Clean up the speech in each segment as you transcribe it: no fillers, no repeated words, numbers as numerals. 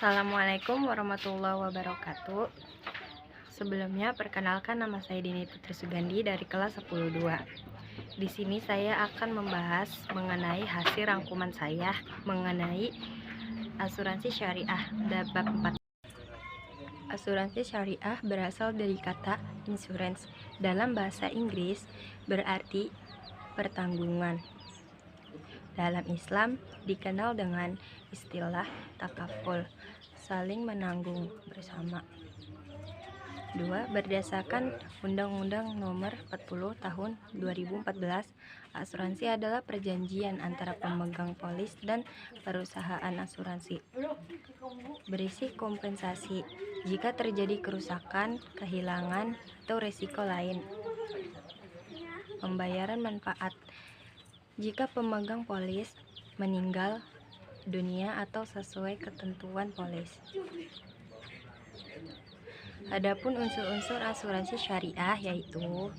Assalamualaikum warahmatullahi wabarakatuh. Sebelumnya perkenalkan, nama saya Dini Putri Sugandi dari kelas 10-2. Di sini saya akan membahas mengenai hasil rangkuman saya mengenai asuransi syariah bab 4. Asuransi syariah berasal dari kata insurance. Dalam bahasa Inggris berarti pertanggungan. Dalam Islam dikenal dengan istilah takaful, saling menanggung bersama. 2. Berdasarkan Undang-Undang Nomor 40 Tahun 2014, asuransi adalah perjanjian antara pemegang polis dan perusahaan asuransi. Berisi kompensasi jika terjadi kerusakan, kehilangan, atau risiko lain. Pembayaran manfaat jika pemegang polis meninggal dunia atau sesuai ketentuan polis. Adapun unsur-unsur asuransi syariah yaitu 1.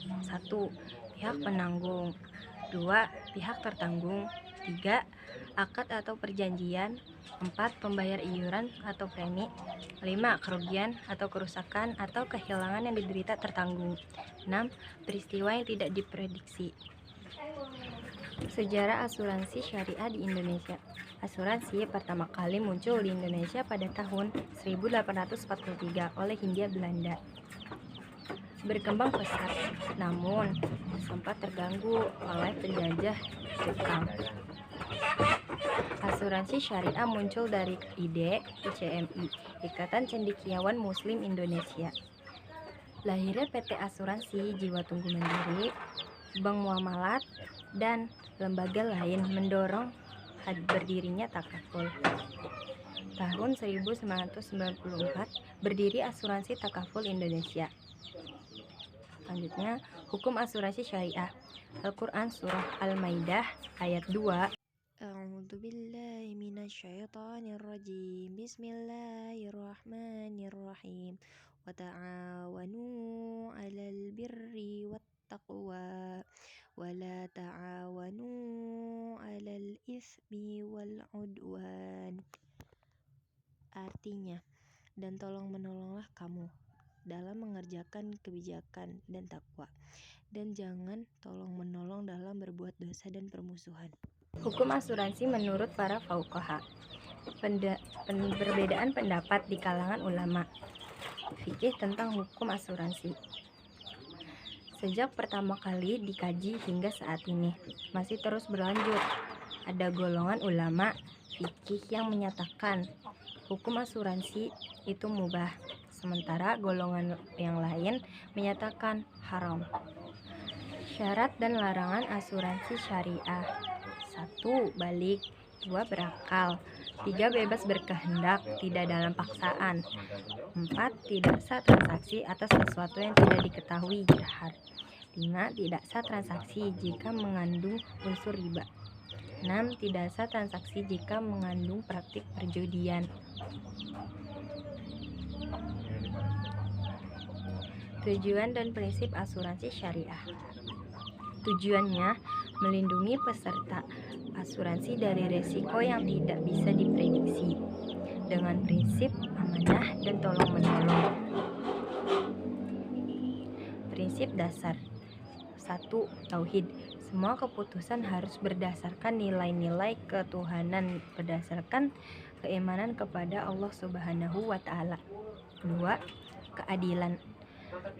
Pihak penanggung, 2. Pihak tertanggung, 3. Akad atau perjanjian, 4. Pembayar iuran atau premi, 5. Kerugian atau kerusakan atau kehilangan yang diderita tertanggung, 6. Peristiwa yang tidak diprediksi. Sejarah asuransi syariah di Indonesia. Asuransi pertama kali muncul di Indonesia pada tahun 1843 oleh Hindia Belanda. Berkembang pesat, namun sempat terganggu oleh penjajah Jepang. Asuransi syariah muncul dari ide ICMI, Ikatan Cendekiawan Muslim Indonesia. Lahirnya PT Asuransi Jiwa Tunggu Mandiri, Bank Muamalat, dan lembaga lain mendorong berdirinya takaful. Tahun 1994 berdiri Asuransi Takaful Indonesia. Selanjutnya, hukum asuransi syariah. Al-Quran Surah Al-Maidah ayat 2. A'udzubillahi minasyaitonirrajim. Bismillahirrahmanirrahim. Wa ta'awanu 'alal birri wattaqwa wa la ta'awanu 'alal itsmi wal 'udwan. Artinya, dan tolong-menolonglah kamu dalam mengerjakan kebijakan dan takwa, dan jangan tolong-menolong dalam berbuat dosa dan permusuhan. Hukum asuransi menurut para fuqaha. Perbedaan pendapat di kalangan ulama fikih tentang hukum asuransi. Sejak pertama kali dikaji hingga saat ini masih terus berlanjut. Ada golongan ulama fikih yang menyatakan hukum asuransi itu mubah, sementara golongan yang lain menyatakan haram. Syarat dan larangan asuransi syariah. 1. Balik, 2. Berakal, 3. Bebas berkehendak, tidak dalam paksaan, 4. Tidak sah transaksi atas sesuatu yang tidak diketahui jahat, 5. Tidak sah transaksi jika mengandung unsur riba, 6. Tidak sah transaksi jika mengandung praktik perjudian. Tujuan dan prinsip asuransi syariah. Tujuannya melindungi peserta asuransi dari risiko yang tidak bisa diprediksi dengan prinsip amanah dan tolong-menolong. Prinsip dasar. 1. Tauhid. Semua keputusan harus berdasarkan nilai-nilai ketuhanan, berdasarkan keimanan kepada Allah Subhanahu wa Ta'ala. 2. Keadilan.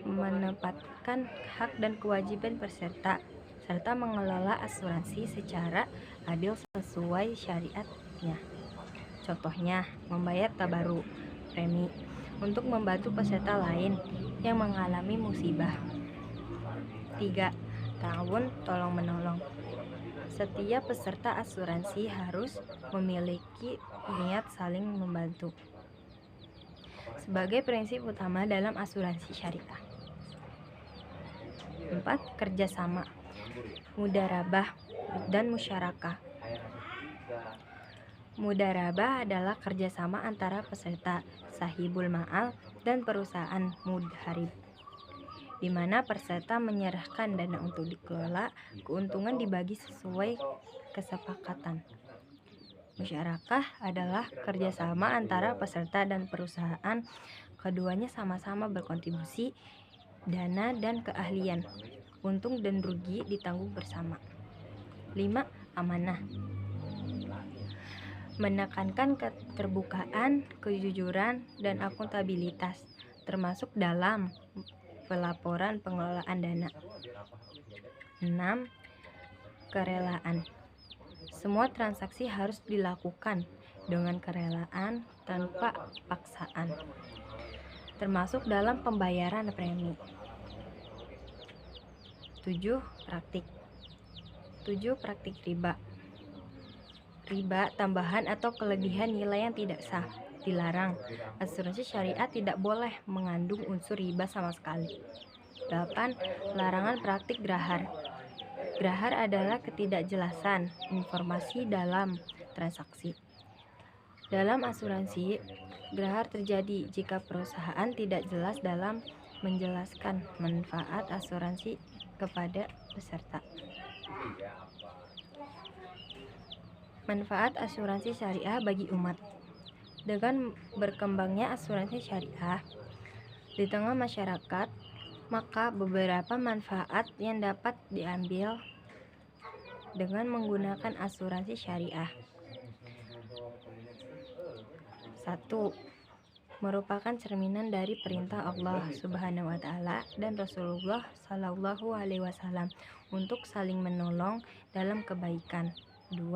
Menempatkan hak dan kewajiban peserta serta mengelola asuransi secara adil sesuai syariatnya. Contohnya, membayar tabaru, premi, untuk membantu peserta lain yang mengalami musibah. 3. Ta'awun, tolong-menolong. Setiap peserta asuransi harus memiliki niat saling membantu sebagai prinsip utama dalam asuransi syariah. 4. Kerjasama, mudarabah dan musyarakah. Mudarabah adalah kerjasama antara peserta sahibul ma'al dan perusahaan mudharib, di mana peserta menyerahkan dana untuk dikelola, keuntungan dibagi sesuai kesepakatan. Musyarakah adalah kerjasama antara peserta dan perusahaan. Keduanya sama-sama berkontribusi dana dan keahlian. Untung dan rugi ditanggung bersama. 5. Amanah. Menekankan keterbukaan, kejujuran, dan akuntabilitas, termasuk dalam pelaporan pengelolaan dana. 6. Kerelaan. Semua transaksi harus dilakukan dengan kerelaan tanpa paksaan, termasuk dalam pembayaran premi. 7. Praktik. 7. Praktik riba. Riba tambahan atau kelebihan nilai yang tidak sah, dilarang. Asuransi syariah tidak boleh mengandung unsur riba sama sekali. 8. Larangan praktik grahar. Grahar adalah ketidakjelasan informasi dalam transaksi. Dalam asuransi, grahar terjadi jika perusahaan tidak jelas dalam menjelaskan manfaat asuransi kepada peserta. Manfaat asuransi syariah bagi umat. Dengan berkembangnya asuransi syariah di tengah masyarakat, maka beberapa manfaat yang dapat diambil dengan menggunakan asuransi syariah. 1. Merupakan cerminan dari perintah Allah Subhanahu wa Ta'ala dan Rasulullah Shallallahu Alaihi Wasallam untuk saling menolong dalam kebaikan. 2.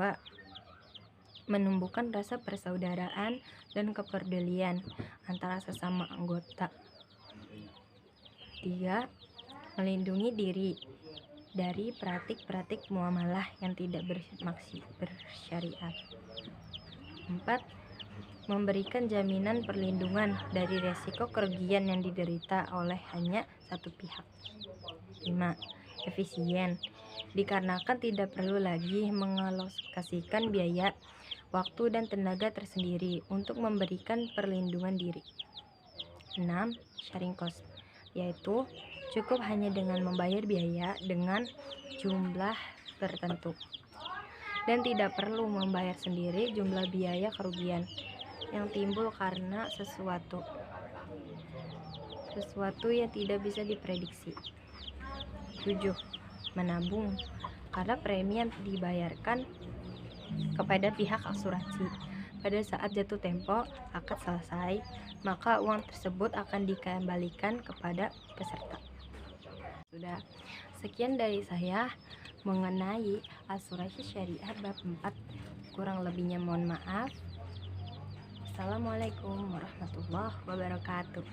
Menumbuhkan rasa persaudaraan dan kepedulian antara sesama anggota. 3. Melindungi diri dari praktik-praktik muamalah yang tidak bersyariat. 4. Memberikan jaminan perlindungan dari resiko kerugian yang diderita oleh hanya satu pihak. 5. Efisien, dikarenakan tidak perlu lagi mengalokasikan biaya, waktu, dan tenaga tersendiri untuk memberikan perlindungan diri. 6. Sharing cost, yaitu cukup hanya dengan membayar biaya dengan jumlah tertentu dan tidak perlu membayar sendiri jumlah biaya kerugian yang timbul karena sesuatu yang tidak bisa diprediksi. 7. Menabung, karena premi yang dibayarkan kepada pihak asuransi pada saat jatuh tempo akad selesai, maka uang tersebut akan dikembalikan kepada peserta. Sudah, sekian dari saya mengenai asuransi syariah bab 4. Kurang lebihnya mohon maaf. Assalamualaikum warahmatullahi wabarakatuh.